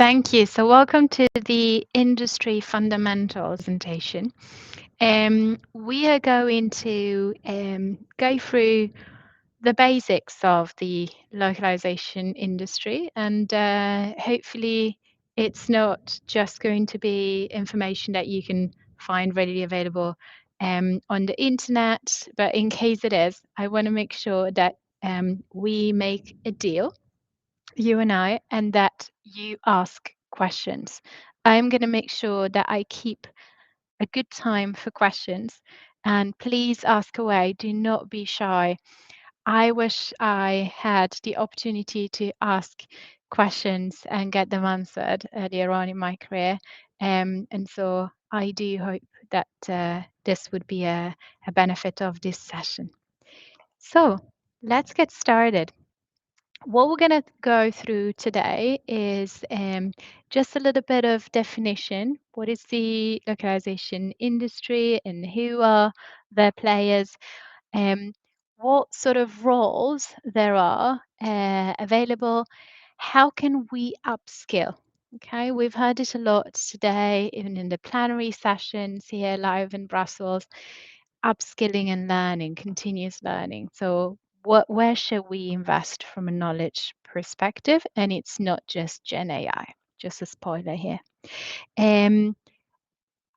Thank you. So welcome to the industry fundamentals presentation. We are going to go through the basics of the localization industry, and hopefully it's not just going to be information that you can find readily available on the internet, but in case it is, I want to make sure that we make a deal, you and that you ask questions. I'm going to make sure that I keep a good time for questions, and please ask away. Do not be shy. I wish I had the opportunity to ask questions and get them answered earlier on in my career. And so I do hope that this would be a benefit of this session. So let's get started. What we're going to go through today is just a little bit of definition. What is the localization industry and who are the players? Um, what sort of roles there are available? How can we upskill? Okay, we've heard it a lot today, even in the plenary sessions here live in Brussels. Upskilling and learning, continuous learning. So where should we invest from a knowledge perspective? And it's not just Gen AI, just a spoiler here. Um,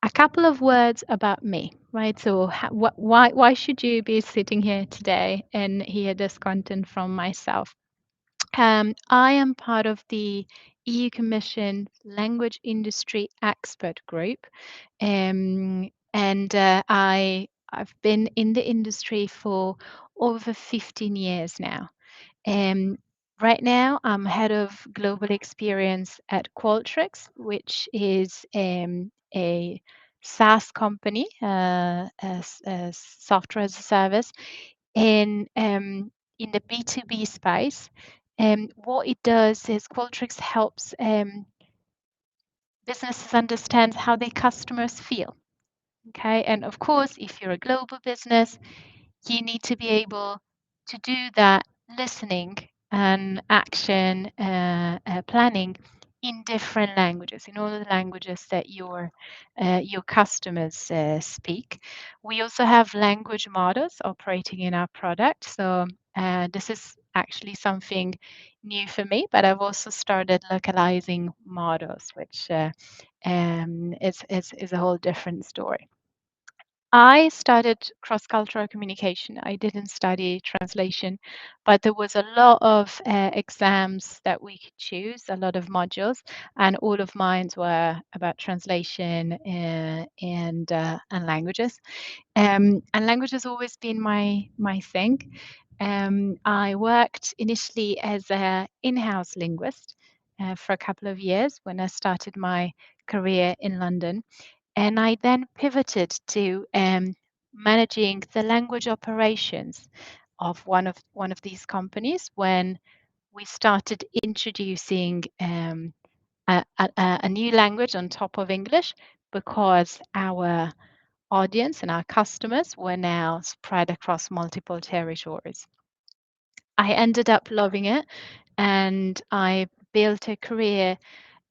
a couple of words about me, right? So why should you be sitting here today and hear this content from myself? I am part of the EU Commission Language Industry Expert Group, and I've been in the industry for over 15 years now. Um, right now, I'm head of global experience at Qualtrics, which is a SaaS company, a software as a service in the B2B space. What it does is Qualtrics helps businesses understand how their customers feel. Okay, and of course, if you're a global business, you need to be able to do that listening and action planning in different languages, in all the languages that your customers speak. We also have language models operating in our product. So this is actually something new for me, but I've also started localizing models, which is a whole different story. I studied cross-cultural communication. I didn't study translation, but there was a lot of exams that we could choose, a lot of modules, and all of mine were about translation and languages. And language has always been my thing. I worked initially as an in-house linguist for a couple of years when I started my career in London. And I then pivoted to managing the language operations of one of these companies when we started introducing a new language on top of English because our audience and our customers were now spread across multiple territories. I ended up loving it, and I built a career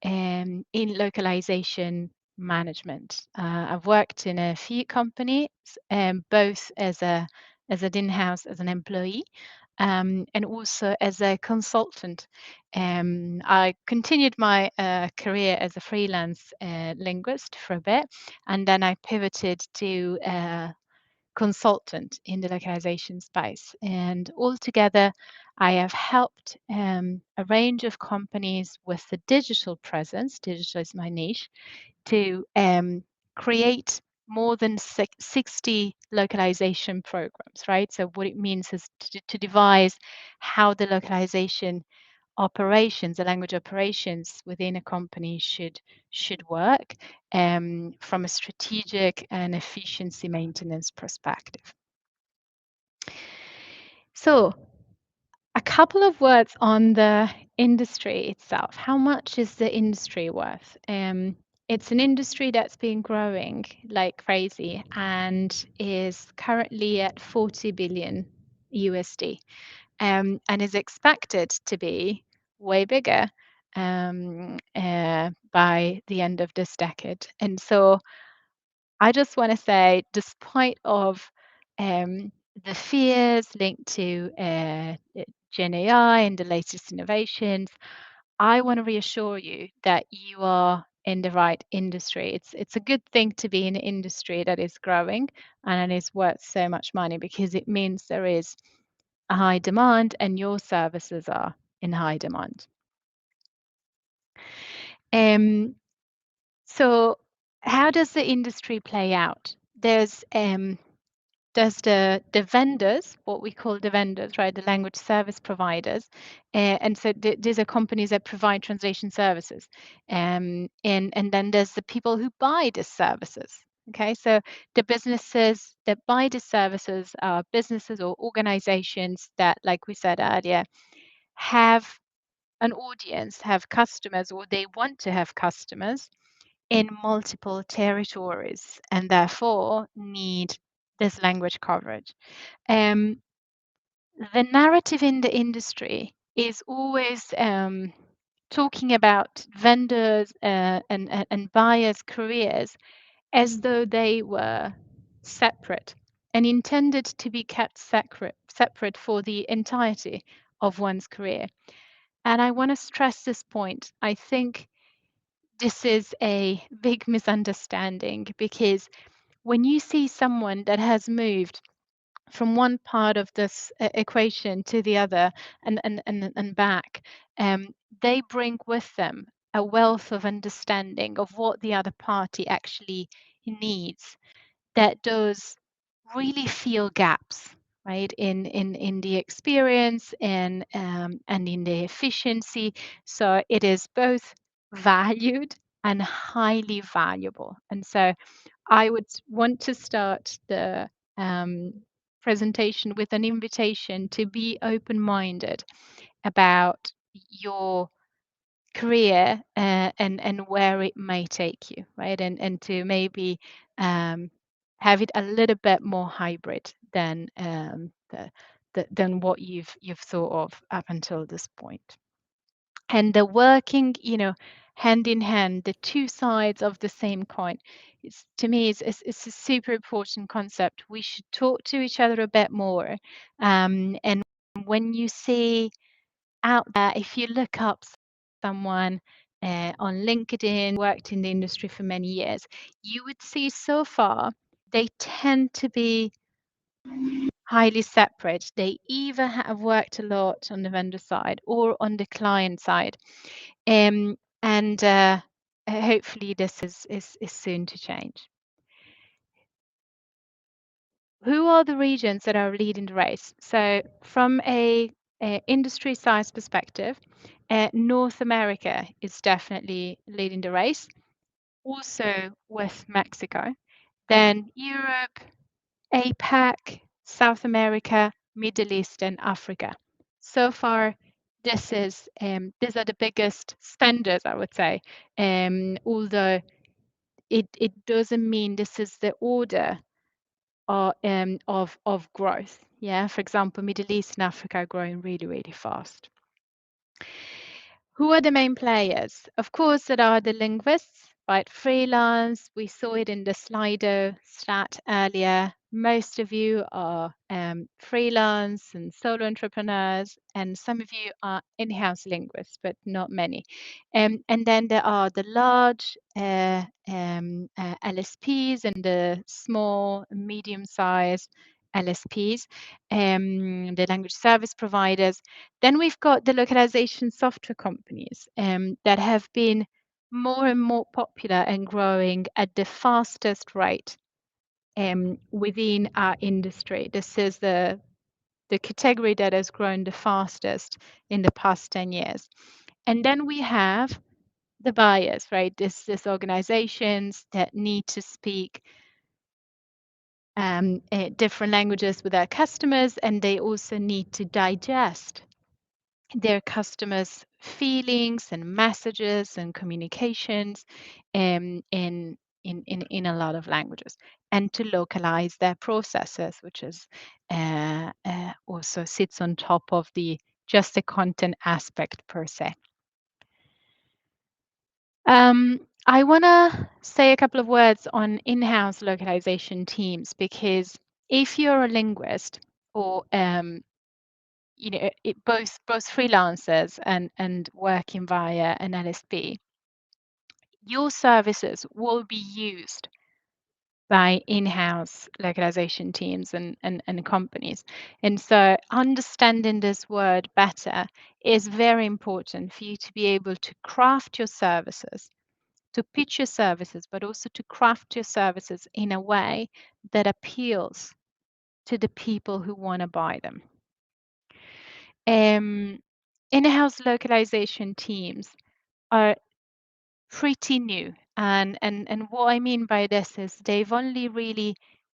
in localization management. I've worked in a few companies, both as an in-house as an employee, and also as a consultant. I continued my career as a freelance linguist for a bit, and then I pivoted to consultant in the localization space. And altogether, I have helped a range of companies with the digital presence, digital is my niche, to create more than 60 localization programs, right? So what it means is to devise how the localization operations, the language operations within a company should work from a strategic and efficiency maintenance perspective. So, a couple of words on the industry itself. How much is the industry worth? It's an industry that's been growing like crazy and is currently at 40 billion USD, and is expected to be way bigger by the end of this decade. And so I just want to say, despite of um, the fears linked to Gen AI and the latest innovations, I want to reassure you that you are in the right industry. It's a good thing to be in an industry that is growing and it is worth so much money, because it means there is a high demand and your services are in high demand. Um, so how does the industry play out? There's the vendors, what we call the vendors, right? The language service providers. And so these are companies that provide translation services. And then there's the people who buy these services. Okay, so the businesses that buy the services are businesses or organizations that, like we said earlier, have an audience, have customers, or they want to have customers in multiple territories and therefore need this language coverage. Um, the narrative in the industry is always talking about vendors and buyers' careers as though they were separate and intended to be kept separate for the entirety of one's career. And I want to stress this point. I think this is a big misunderstanding, because when you see someone that has moved from one part of this equation to the other and back, um, they bring with them a wealth of understanding of what the other party actually needs, that does really fill gaps, right, in the experience and in the efficiency. So it is both valued and highly valuable. And so I would want to start the um, presentation with an invitation to be open-minded about your career and where it may take you, right? And to maybe have it a little bit more hybrid than than what you've thought of up until this point. And the working, hand in hand, the two sides of the same coin. It's, to me, it's a super important concept. We should talk to each other a bit more. And when you see out there, if you look up someone on LinkedIn, worked in the industry for many years, you would see so far they tend to be highly separate. They either have worked a lot on the vendor side or on the client side. And hopefully this is soon to change. Who are the regions that are leading the race? So from a industry size perspective, North America is definitely leading the race, also with Mexico. Then Europe, APAC, South America, Middle East, and Africa. So far, these are the biggest spenders, I would say. Although it doesn't mean this is the order of growth. Yeah, for example, Middle East and Africa are growing really, really fast. Who are the main players? Of course, there are the linguists, right? Freelance. We saw it in the Slido stat earlier. Most of you are freelance and solo entrepreneurs, and some of you are in-house linguists, but not many. And then there are the large LSPs and the small, medium-sized LSPs, the language service providers. Then we've got the localization software companies that have been more and more popular and growing at the fastest rate within our industry. This is the category that has grown the fastest in the past 10 years. And then we have the buyers, right? This organizations that need to speak different languages with their customers, and they also need to digest their customers' feelings and messages and communications in a lot of languages, and to localize their processes, which is also sits on top of the just the content aspect per se. I want to say a couple of words on in-house localization teams, because if you're a linguist or both freelancers and working via an LSP, your services will be used by in-house localization teams and companies. And so understanding this word better is very important for you to be able to craft your services, to pitch your services, but also to craft your services in a way that appeals to the people who want to buy them. In-house localization teams are pretty new. And what I mean by this is they've only really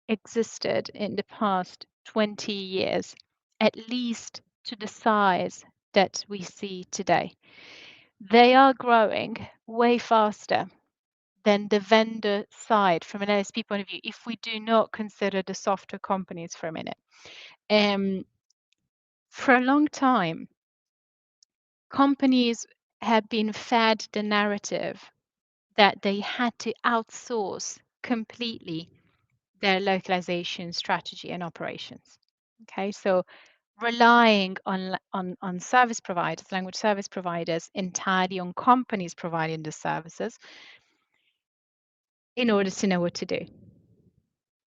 existed in the past 20 years, at least to the size that we see today. They are growing way faster than the vendor side from an LSP point of view, if we do not consider the software companies for a minute. For a long time, companies have been fed the narrative that they had to outsource completely their localization strategy and operations. Okay, so relying on service providers, language service providers, entirely on companies providing the services in order to know what to do.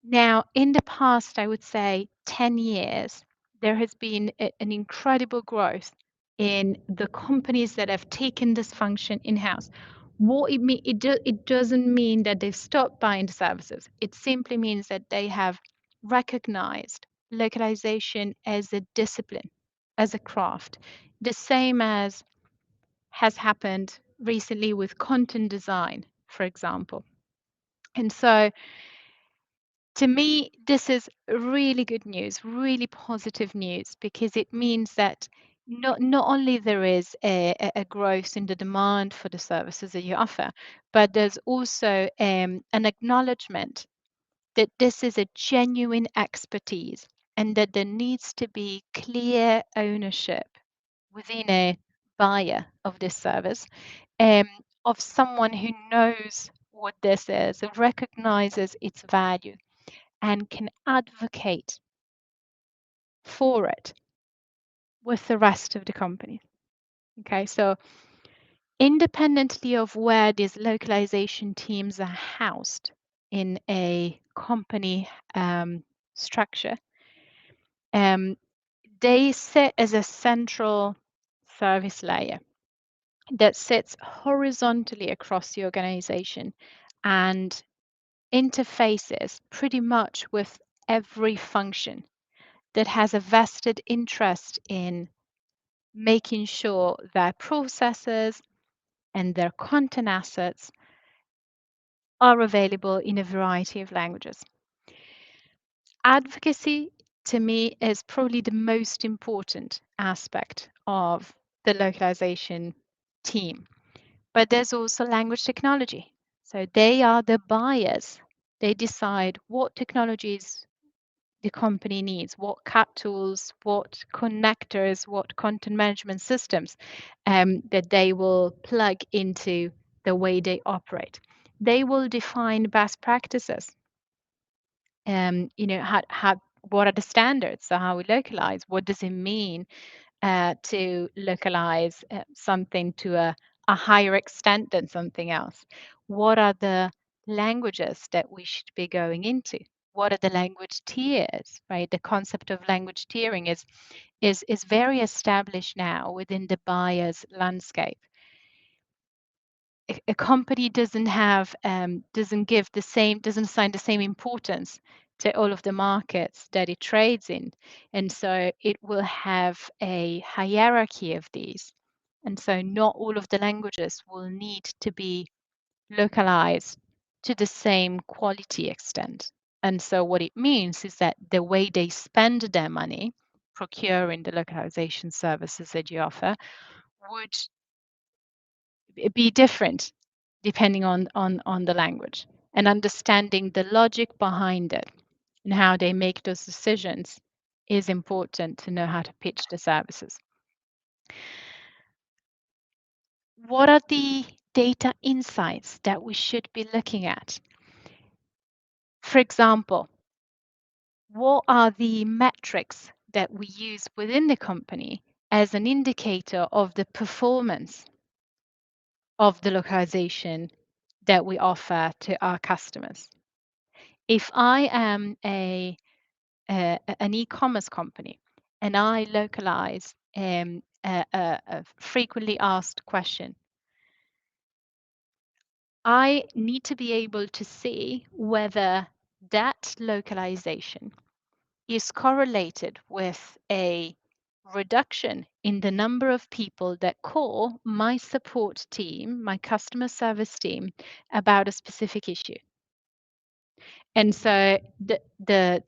Now, in the past, I would say 10 years, there has been an incredible growth in the companies that have taken this function in-house. What it doesn't mean that they've stopped buying the services. It simply means that they have recognized localization as a discipline, as a craft, the same as has happened recently with content design, for example. And so to me, this is really good news, really positive news, because it means that not only there is a growth in the demand for the services that you offer, but there's also an acknowledgement that this is a genuine expertise and that there needs to be clear ownership within a buyer of this service, um, of someone who knows what this is, recognizes its value, and can advocate for it with the rest of the company. Okay, so independently of where these localization teams are housed in a company structure, they sit as a central service layer that sits horizontally across the organization and interfaces pretty much with every function that has a vested interest in making sure their processes and their content assets are available in a variety of languages. Advocacy, to me, is probably the most important aspect of the localization team. But there's also language technology. So they are the buyers. They decide what technologies the company needs, what CAT tools, what connectors, what content management systems that they will plug into the way they operate. They will define best practices. What are the standards? So how we localize? What does it mean to localize something to a higher extent than something else? What are the languages that we should be going into? What are the language tiers, right? The concept of language tiering is very established now within the buyer's landscape. A company doesn't assign the same importance to all of the markets that it trades in, and so it will have a hierarchy of these, and so not all of the languages will need to be localized to the same quality extent. And so what it means is that the way they spend their money procuring the localization services that you offer would be different depending on the language, and understanding the logic behind it and how they make those decisions is important to know how to pitch the services. What are the data insights that we should be looking at. For example, what are the metrics that we use within the company as an indicator of the performance of the localization that we offer to our customers? If I am an e-commerce company and I localize a frequently asked question, I need to be able to see whether that localization is correlated with a reduction in the number of people that call my support team, my customer service team, about a specific issue. And so the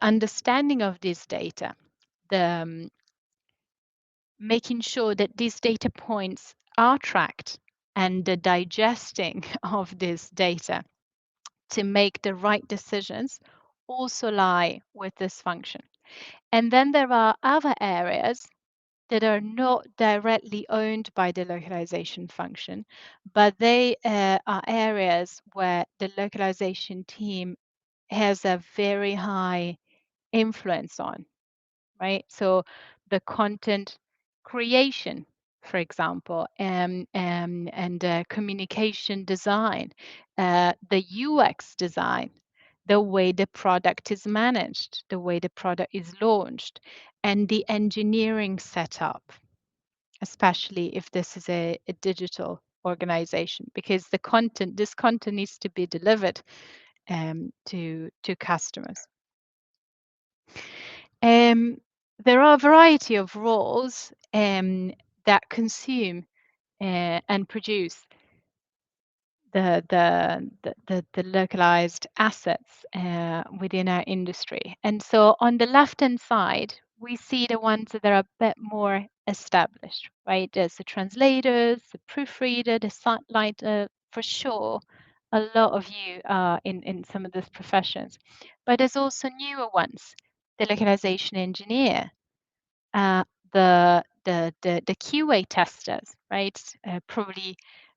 understanding of this data, the making sure that these data points are tracked, and the digesting of this data to make the right decisions also lie with this function. And then there are other areas that are not directly owned by the localization function, but they are areas where the localization team has a very high influence on, right? So the content creation, for example, and communication design, the UX design, the way the product is managed, the way the product is launched, and the engineering setup, especially if this is a digital organization, because this content needs to be delivered to customers. There are a variety of roles that consume and produce the localized assets within our industry. And so on the left-hand side, we see the ones that are a bit more established, right? There's the translators, the proofreader, the site for sure. A lot of you are in some of these professions, but there's also newer ones, the localization engineer, uh, the QA testers, right? Probably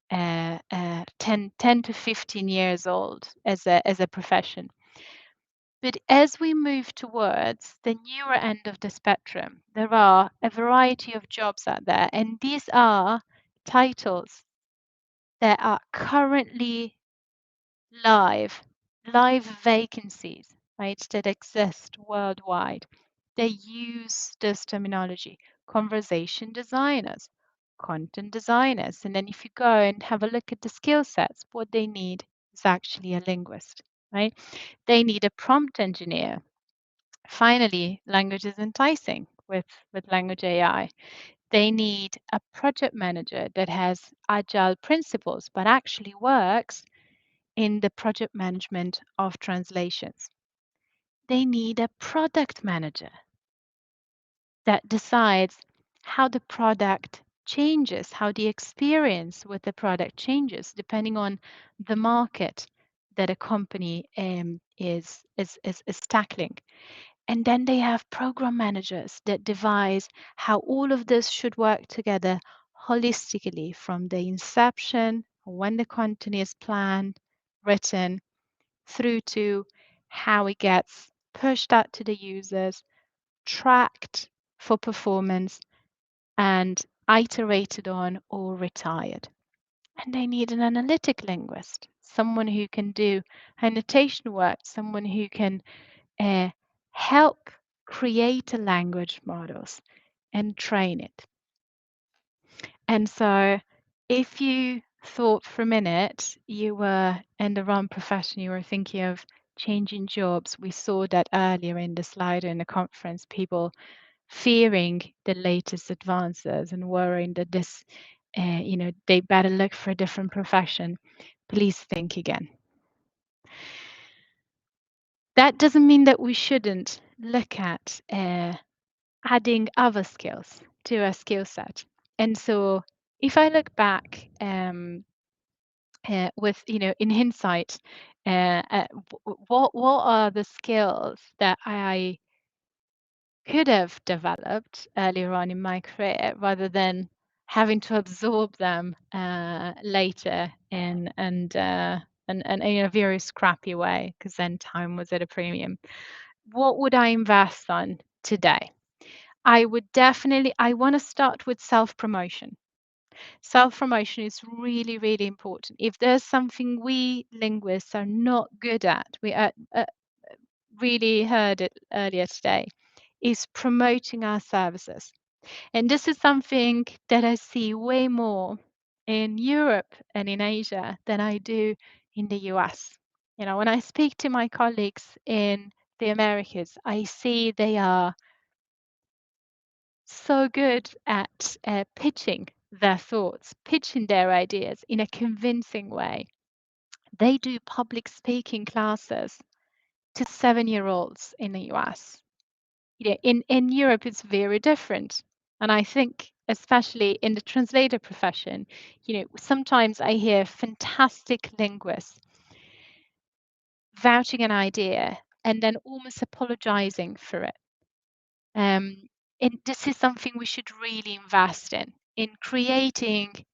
10 to 15 years old as a profession. But as we move towards the newer end of the spectrum, there are a variety of jobs out there, and these are titles that are currently live vacancies, right, that exist worldwide. They use this terminology: conversation designers, content designers. And then if you go and have a look at the skill sets, what they need is actually a linguist, right? They need a prompt engineer. Finally, language is enticing with language AI. They need a project manager that has agile principles, but actually works in the project management of translations. They need a product manager that decides how the product changes, how the experience with the product changes, depending on the market that a company is tackling. And then they have program managers that devise how all of this should work together holistically from the inception, when the content is planned, written, through to how it gets pushed out to the users, tracked for performance, and iterated on or retired. And they need an analytic linguist, someone who can do annotation work, someone who can uh, help create a language models and train it. And so if you thought for a minute you were in the wrong profession, you were thinking of changing jobs, we saw that earlier in the slide in the conference, people fearing the latest advances and worrying that they better look for a different profession. Please think again. That doesn't mean that we shouldn't look at adding other skills to a skill set. And so if I look back with, in hindsight, what are the skills that I could have developed earlier on in my career rather than having to absorb them later and in a very scrappy way, because then time was at a premium. What would I invest on today? I want to start with self-promotion. Self-promotion is really, really important. If there's something we linguists are not good at, we really heard it earlier today, is promoting our services. And this is something that I see way more in Europe and in Asia than I do in the US. You know, when I speak to my colleagues in the Americas, I see they are so good at pitching their thoughts, pitching their ideas in a convincing way. They do public speaking classes to 7-year-olds in the US. You know, in Europe, it's very different. And I think, especially in the translator profession, you know, sometimes I hear fantastic linguists vouching an idea and then almost apologizing for it. And this is something we should really invest in creating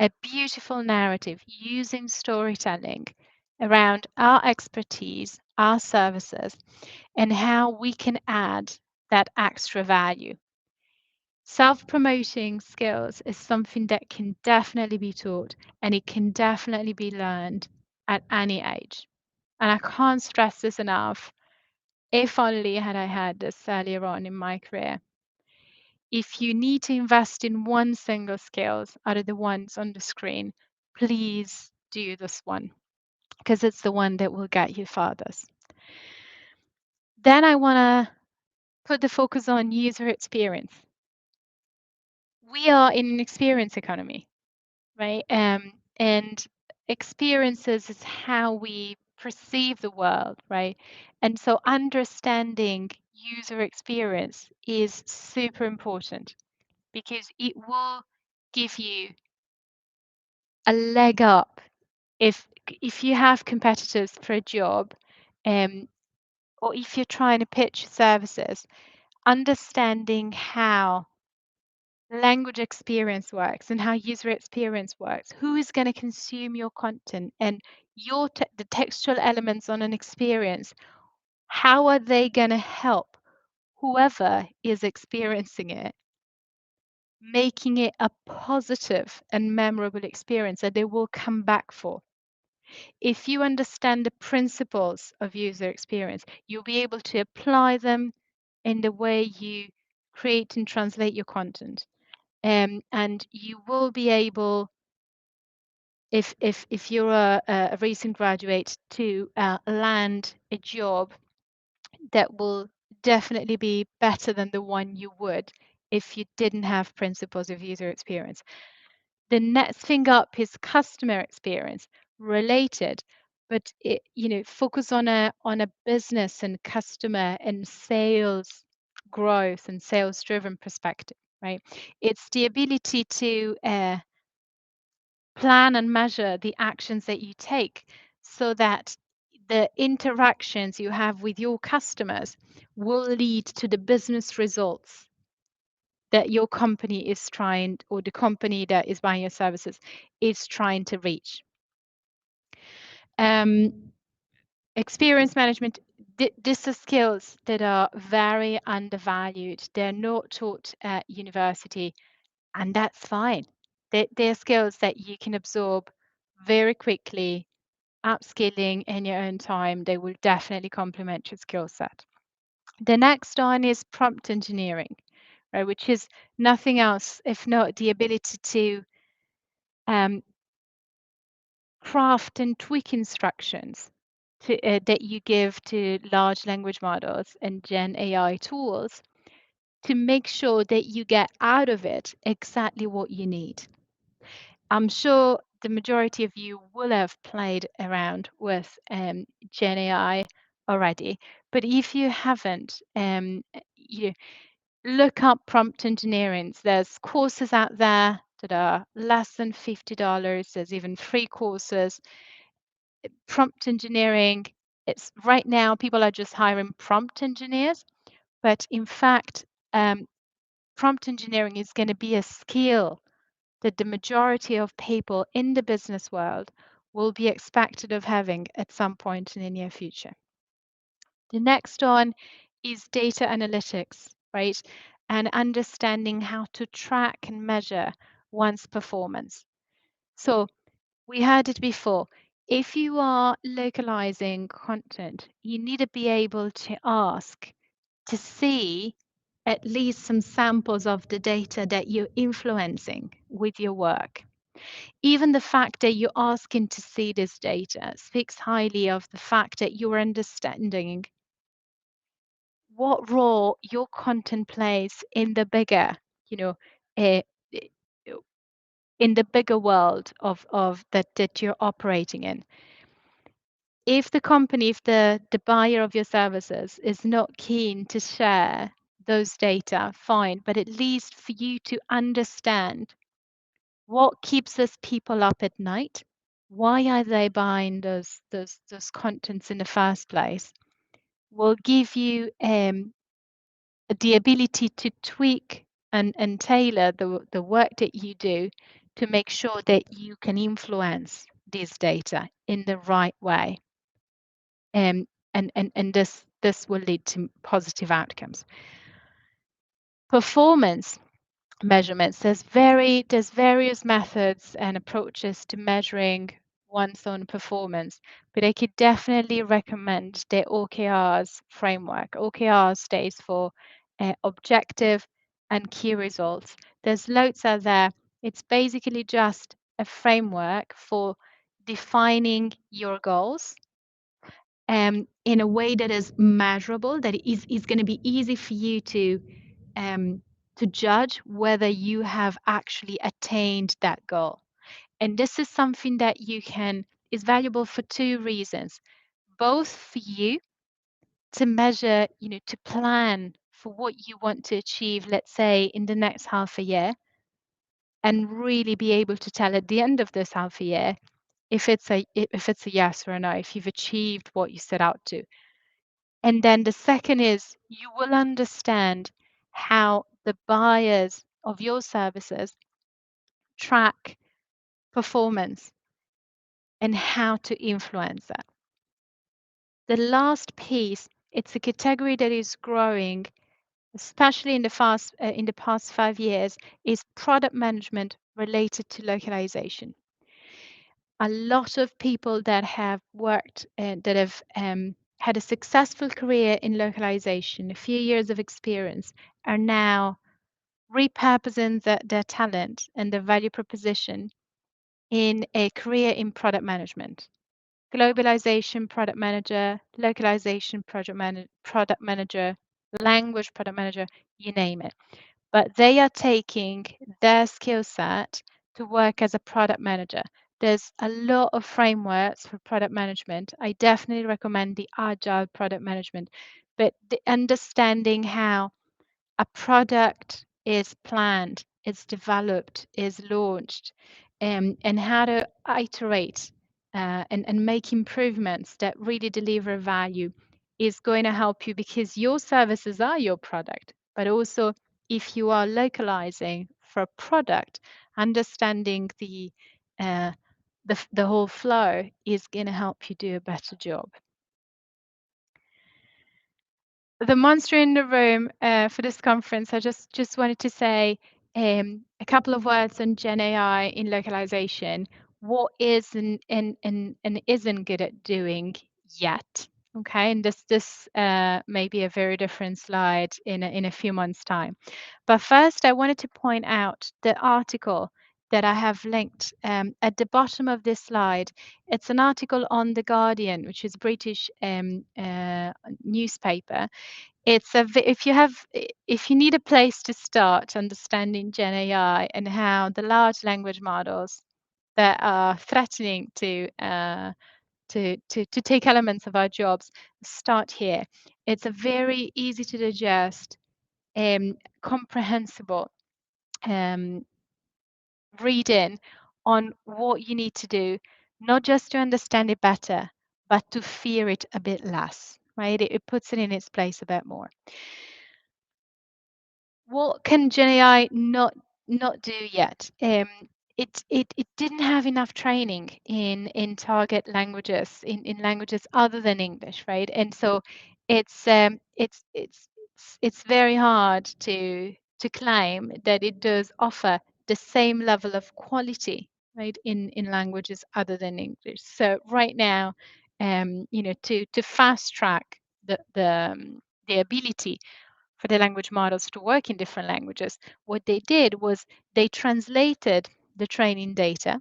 a beautiful narrative using storytelling around our expertise, our services, and how we can add that extra value. Self-promoting skills is something that can definitely be taught, and it can definitely be learned at any age. And I can't stress this enough. If only had I had this earlier on in my career. If you need to invest in one single skill out of the ones on the screen, please do this one, because it's the one that will get you farthest. Then I want to put the focus on user experience. We are in an experience economy, right? And experiences is how we perceive the world, right? And so understanding user experience is super important, because it will give you a leg up if you have competitors for a job, um, or if you're trying to pitch services. Understanding how language experience works and how user experience works, who is going to consume your content, and the textual elements on an experience, how are they going to help whoever is experiencing it, making it a positive and memorable experience that they will come back for. If you understand the principles of user experience, you'll be able to apply them in the way you create and translate your content. And you will be able, if you're a recent graduate, to land a job that will definitely be better than the one you would if you didn't have principles of user experience. The next thing up is customer experience, related, but focus on a business and customer and sales growth and sales driven perspective, right? It's the ability to plan and measure the actions that you take, so that the interactions you have with your customers will lead to the business results that your company is trying, or the company that is buying your services is trying to reach. Experience management, these are skills that are very undervalued. They're not taught at university, and that's fine. They're skills that you can absorb very quickly, upskilling in your own time. They will definitely complement your skill set. The next one is prompt engineering, right, which is nothing else if not the ability to craft and tweak instructions that you give to large language models and Gen AI tools to make sure that you get out of it exactly what you need. I'm sure the majority of you will have played around with Gen AI already, but if you haven't, you look up prompt engineering. There's courses out there that are less than $50. There's even free courses. Prompt engineering, it's right now people are just hiring prompt engineers, but in fact, prompt engineering is going to be a skill that the majority of people in the business world will be expected of having at some point in the near future. The next one is data analytics, right? And understanding how to track and measure one's performance. So we heard it before. If you are localizing content, you need to be able to ask to see at least some samples of the data that you're influencing with your work. Even the fact that you're asking to see this data speaks highly of the fact that you're understanding what role your content plays in the bigger, you know, uh, in the bigger world of that you're operating in. If the company, if the buyer of your services is not keen to share those data, fine, but at least for you to understand what keeps those people up at night, why are they buying those contents in the first place, will give you the ability to tweak and tailor the work that you do to make sure that you can influence this data in the right way. And this will lead to positive outcomes. Performance measurements. There's various methods and approaches to measuring one's own performance, but I could definitely recommend the OKRs framework. OKR stands for objective and key results. There's loads out there. It's basically just a framework for defining your goals in a way that is measurable, that is going to be easy for you to judge whether you have actually attained that goal. And this is something that is valuable for two reasons, both for you to measure, to plan for what you want to achieve, let's say in the next half a year, and really be able to tell at the end of this half a year if it's a yes or a no, if you've achieved what you set out to. And then the second is you will understand how the buyers of your services track performance and how to influence that. The last piece, it's a category that is growing, especially in the past 5 years, is product management related to localization. A lot of people that have worked that have had a successful career in localization, a few years of experience, are now repurposing their talent and their value proposition in a career in product management. Globalization product manager, localization product manager, language product manager, you name it. But they are taking their skill set to work as a product manager. There's a lot of frameworks for product management. I definitely recommend the agile product management, but the understanding how a product is planned, is developed, is launched, and how to iterate and make improvements that really deliver value is going to help you, because your services are your product. But also, if you are localizing for a product, understanding uh, the whole flow is going to help you do a better job. The monster in the room for this conference, I just wanted to say a couple of words on Gen AI in localization. What is and isn't good at doing yet? Okay, and this may be a very different slide in a few months' time. But first, I wanted to point out the article that I have linked at the bottom of this slide. It's an article on The Guardian, which is a British newspaper. If you need a place to start understanding Gen AI and how the large language models that are threatening to take elements of our jobs, start here. It's a very easy to digest, comprehensible reading on what you need to do, not just to understand it better, but to fear it a bit less, right? It puts it in its place a bit more. What can Gen AI not do yet? it didn't have enough training in target languages, in languages other than English, right? And so it's very hard to claim that it does offer the same level of quality, right, in languages other than English. So right now, to fast track the ability for the language models to work in different languages, what they did was they translated the training data.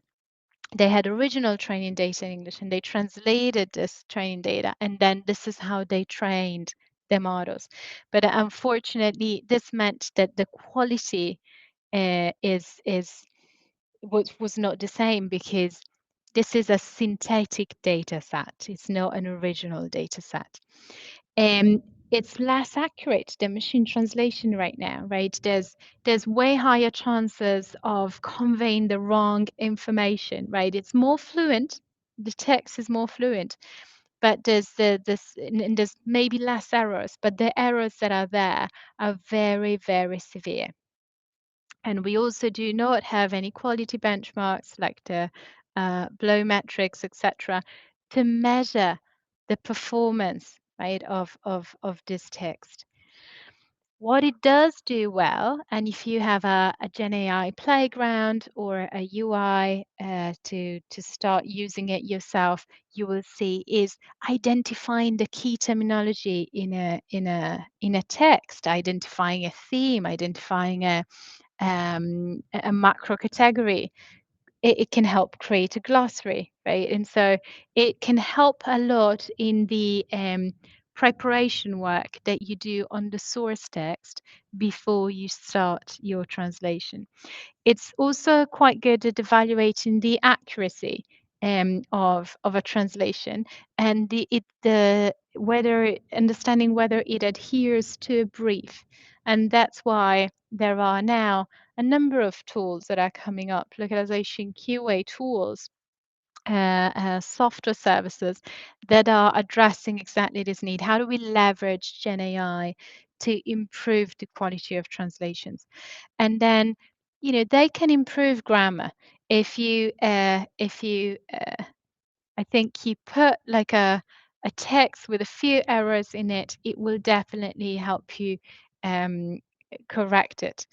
They had original training data in English and they translated this training data, and then this is how they trained the models. But unfortunately, this meant that the quality was not the same, because this is a synthetic data set. It's not an original data set. It's less accurate than machine translation right now, right? There's way higher chances of conveying the wrong information, right? It's more fluent. The text is more fluent, but there's maybe less errors, but the errors that are there are very, very severe. And we also do not have any quality benchmarks like the blow metrics, etc., to measure the performance, right, of this text. What it does do well, and if you have a Gen AI playground or a UI to start using it yourself, you will see is identifying the key terminology in a text, identifying a theme, identifying a macro category. It can help create a glossary, right? And so it can help a lot in the preparation work that you do on the source text before you start your translation. It's also quite good at evaluating the accuracy of a translation, and understanding whether it adheres to a brief. And that's why there are now a number of tools that are coming up, localization QA tools, software services that are addressing exactly this need. How do we leverage Gen AI to improve the quality of translations? And then, they can improve grammar if you I think you put like a text with a few errors in it, it will definitely help you um, correct it.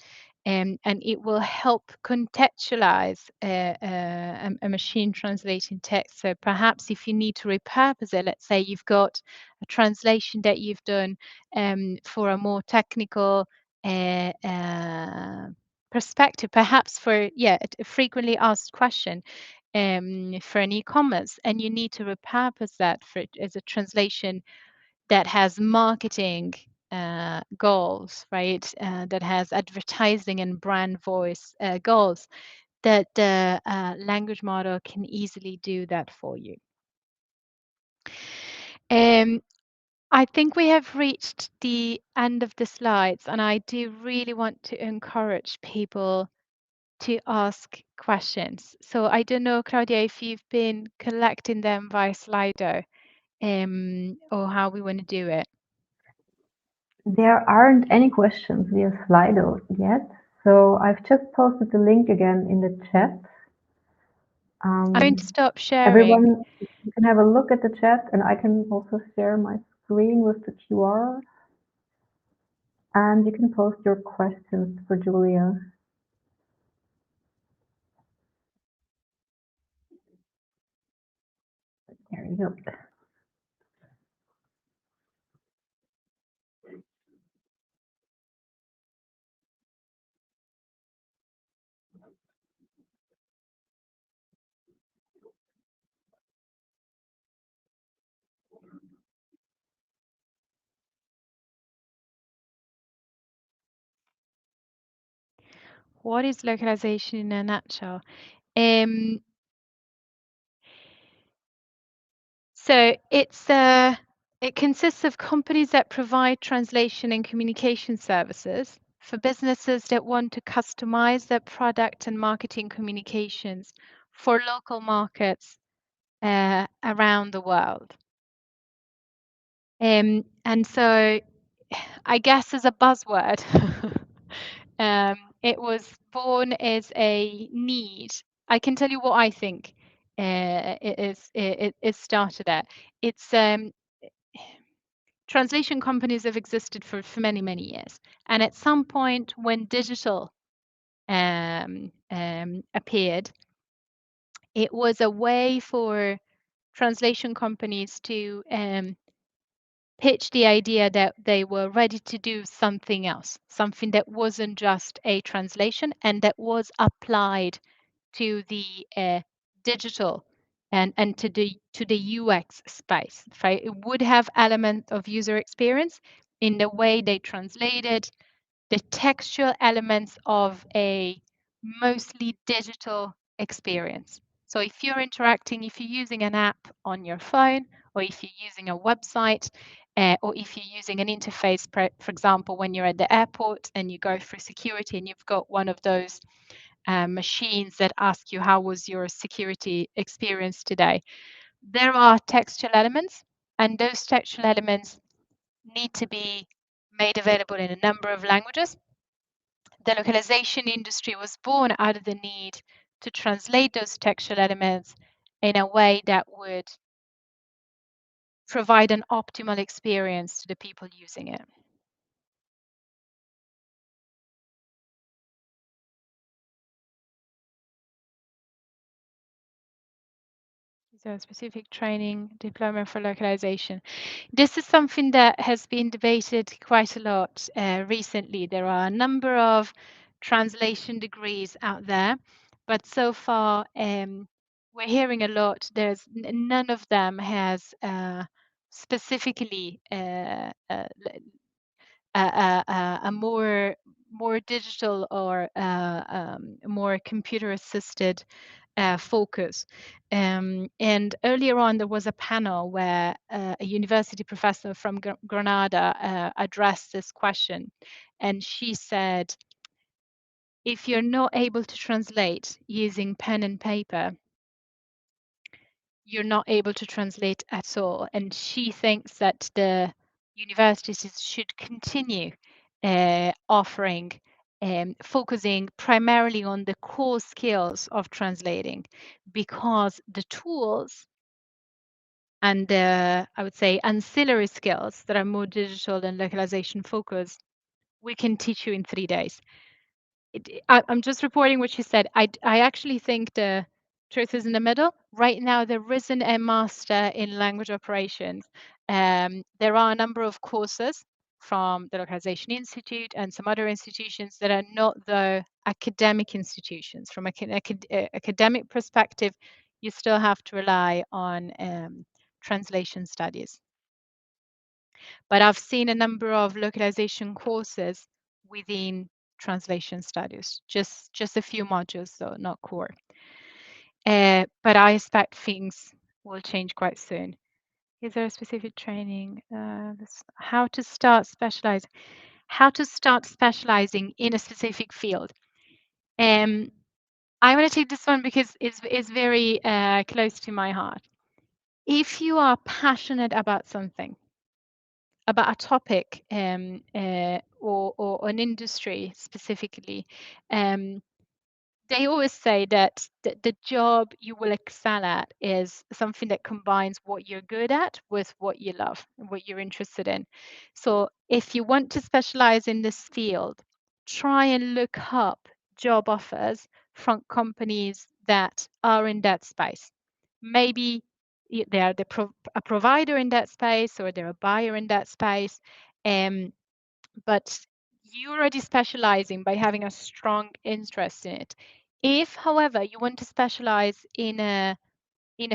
And it will help contextualize a machine translating text. So perhaps if you need to repurpose it, let's say you've got a translation that you've done for a more technical perspective, perhaps for a frequently asked question for an e-commerce, and you need to repurpose that as a translation that has marketing goals, right? That has advertising and brand voice goals. That the language model can easily do that for you. Um, I think we have reached the end of the slides, and I do really want to encourage people to ask questions. So I don't know, Claudia, if you've been collecting them via Slido, or how we want to do it. There aren't any questions via Slido yet, so I've just posted the link again in the chat. I'm going to stop sharing. Everyone, you can have a look at the chat, and I can also share my screen with the QR. And you can post your questions for Giulia. There you go. What is localization in a nutshell? So it consists of companies that provide translation and communication services for businesses that want to customize their product and marketing communications for local markets around the world. And so I guess as a buzzword, it was born as a need I can tell you what I think it started at. It's translation companies have existed for many, many years. And at some point when digital appeared, it was a way for translation companies to pitch the idea that they were ready to do something else, something that wasn't just a translation and that was applied to the digital and to the UX space. Right? It would have element of user experience in the way they translated the textual elements of a mostly digital experience. So if you're interacting, if you're using an app on your phone, or if you're using a website, or if you're using an interface, for example, when you're at the airport and you go through security and you've got one of those machines that ask you how was your security experience today, there are textual elements, and those textual elements need to be made available in a number of languages. The localization industry was born out of the need to translate those textual elements in a way that would provide an optimal experience to the people using it. So specific training, diploma for localization. This is something that has been debated quite a lot recently. There are a number of translation degrees out there, but so far we're hearing a lot. There's none of them has specifically a more digital or more computer assisted focus. And earlier on, there was a panel where a university professor from Granada addressed this question. And she said, if you're not able to translate using pen and paper, you're not able to translate at all. And she thinks that the universities should continue offering focusing primarily on the core skills of translating, because the tools and the, I would say, ancillary skills that are more digital and localization focused, we can teach you in 3 days. I'm just reporting what you said. I actually think the truth is in the middle. Right now, there isn't a master in language operations. There are a number of courses from the Localization Institute and some other institutions that are not the academic institutions. From an academic perspective, you still have to rely on translation studies. But I've seen a number of localization courses within translation studies, just a few modules, so not core. But I expect things will change quite soon. Is there a specific training? How to start specializing? How to start specializing in a specific field? I want to take this one because it's very close to my heart. If you are passionate about something, about a topic or an industry specifically, they always say that the job you will excel at is something that combines what you're good at with what you love and what you're interested in. So if you want to specialize in this field, try and look up job offers from companies that are in that space. Maybe they are a provider in that space, or they're a buyer in that space. But you're already specializing by having a strong interest in it. If, however, you want to specialize in a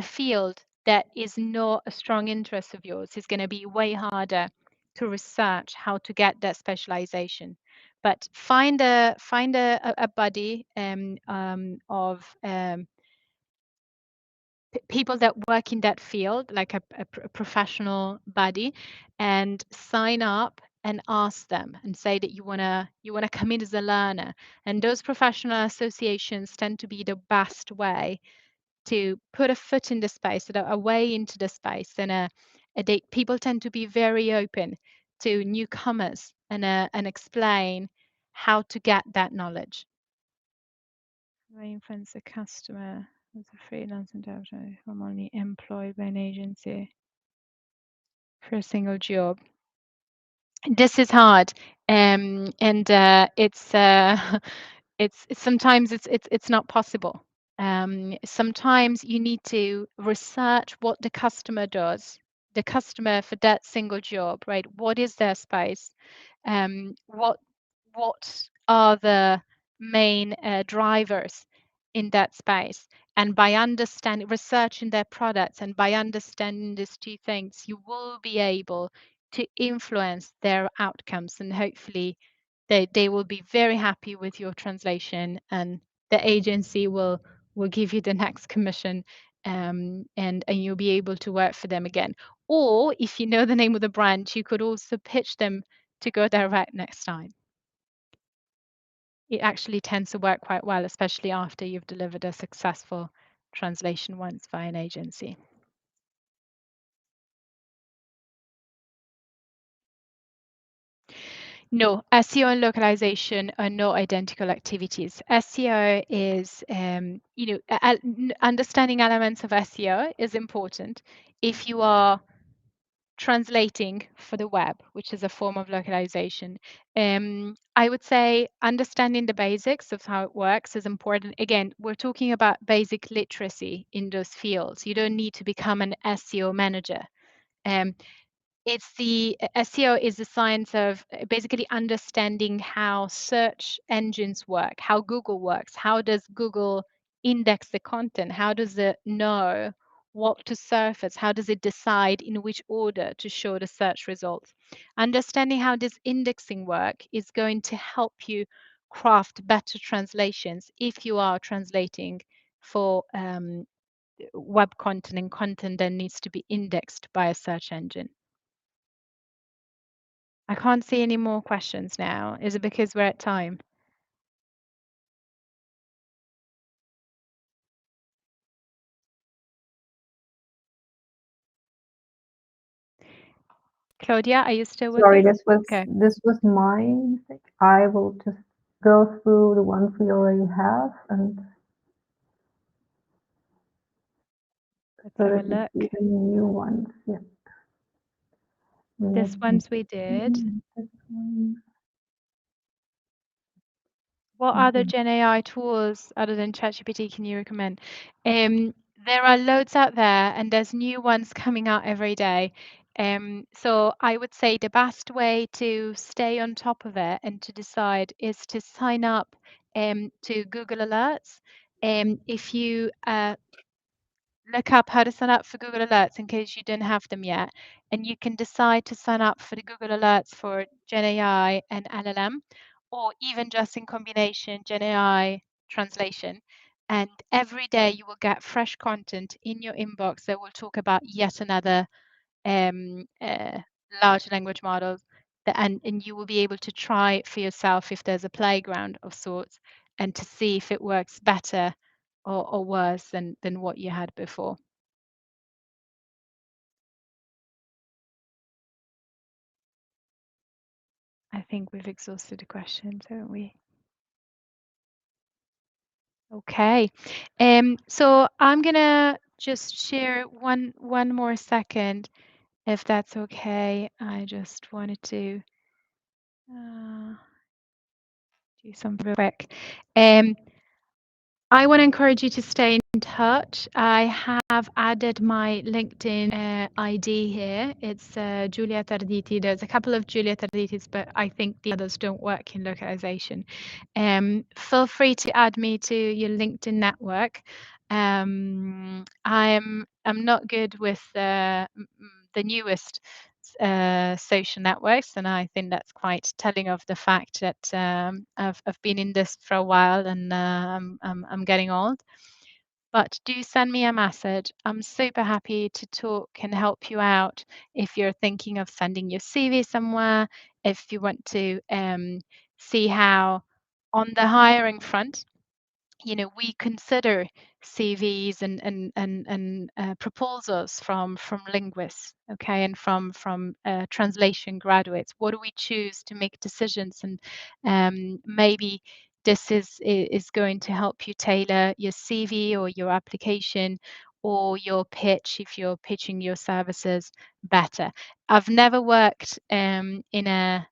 field that is not a strong interest of yours, it's going to be way harder to research how to get that specialization. But find a buddy of people that work in that field, like a professional buddy, and sign up and ask them and say that you wanna come in as a learner. And those professional associations tend to be the best way to put a foot in the space, a way into the space. And people tend to be very open to newcomers and explain how to get that knowledge. I influence the customer as a freelance interpreter. I'm only employed by an agency for a single job. This is hard, and it's sometimes it's not possible. Sometimes you need to research what the customer does, the customer for that single job, right? What is their space? What are the main drivers in that space? And by understanding, researching their products, and by understanding these two things, you will be able to influence their outcomes, and hopefully they will be very happy with your translation, and the agency will give you the next commission, and you'll be able to work for them again. Or if you know the name of the brand, you could also pitch them to go direct next time. It actually tends to work quite well, especially after you've delivered a successful translation once by an agency. No, SEO and localization are not identical activities. SEO is, understanding elements of SEO is important if you are translating for the web, which is a form of localization. I would say understanding the basics of how it works is important. Again, we're talking about basic literacy in those fields. You don't need to become an SEO manager. Um, it's the SEO is the science of basically understanding how search engines work, how Google works, how does Google index the content, how does it know what to surface, how does it decide in which order to show the search results. Understanding how this indexing work is going to help you craft better translations if you are translating for web content and content that needs to be indexed by a search engine. I can't see any more questions now. Is it because we're at time? Claudia, are you still with Sorry, us? Okay. this was my mistake. I will just go through the ones we already have and Let's so have a that you look. see the new ones. Yeah. This ones we did. This one. What other Gen AI tools other than ChatGPT can you recommend? There are loads out there, and there's new ones coming out every day. So I would say the best way to stay on top of it and to decide is to sign up to Google Alerts. If you look up how to sign up for Google Alerts in case you didn't have them yet, and you can decide to sign up for the Google Alerts for Gen AI and LLM, or even just in combination Gen AI translation. And every day you will get fresh content in your inbox that will talk about yet another um, uh, large language model, and you will be able to try it for yourself if there's a playground of sorts, and to see if it works better or worse than what you had before. I think we've exhausted the questions, haven't we? Okay. So I'm gonna just share one more second, if that's okay. I just wanted to do something real quick. I want to encourage you to stay in touch. I have added my LinkedIn ID here. It's Giulia Tarditi. There's a couple of Giulia Tarditis, but I think the others don't work in localization. Feel free to add me to your LinkedIn network. I'm not good with the newest social networks, and I think that's quite telling of the fact that I've been in this for a while, and I'm getting old. But do send me a message. I'm super happy to talk and help you out if you're thinking of sending your CV somewhere, if you want to see how on the hiring front, we consider CVs and proposals from linguists, okay, and from translation graduates. What do we choose to make decisions, and maybe this is going to help you tailor your CV or your application or your pitch if you're pitching your services better. I've never worked in an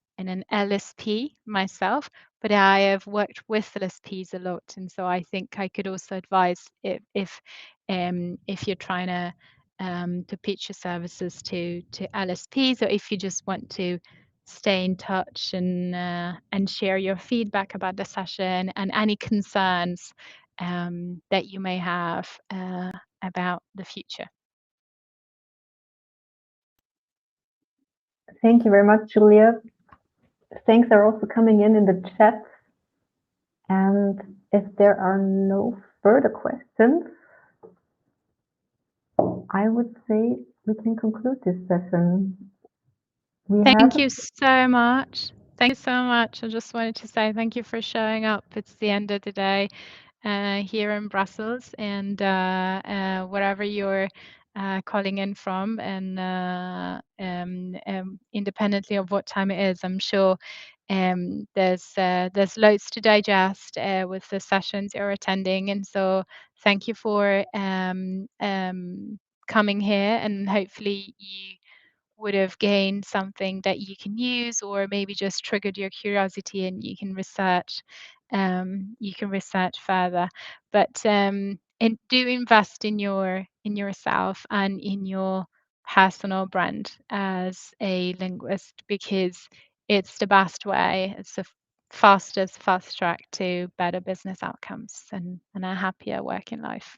LSP myself, but I have worked with LSPs a lot, and so I think I could also advise if you're trying to pitch your services to LSPs, or if you just want to stay in touch and share your feedback about the session and any concerns that you may have about the future. Thank you very much, Giulia. Thanks are also coming in the chat. And if there are no further questions, I would say we can conclude this session. Thank you so much. Thank you so much. I just wanted to say thank you for showing up. It's the end of the day here in Brussels, and wherever you're calling in from, and independently of what time it is, I'm sure there's loads to digest with the sessions you're attending, and so thank you for coming here, and hopefully you would have gained something that you can use, or maybe just triggered your curiosity and you can research further. But and do invest in yourself and in your personal brand as a linguist, because it's the best way. It's the fastest fast track to better business outcomes and a happier working life.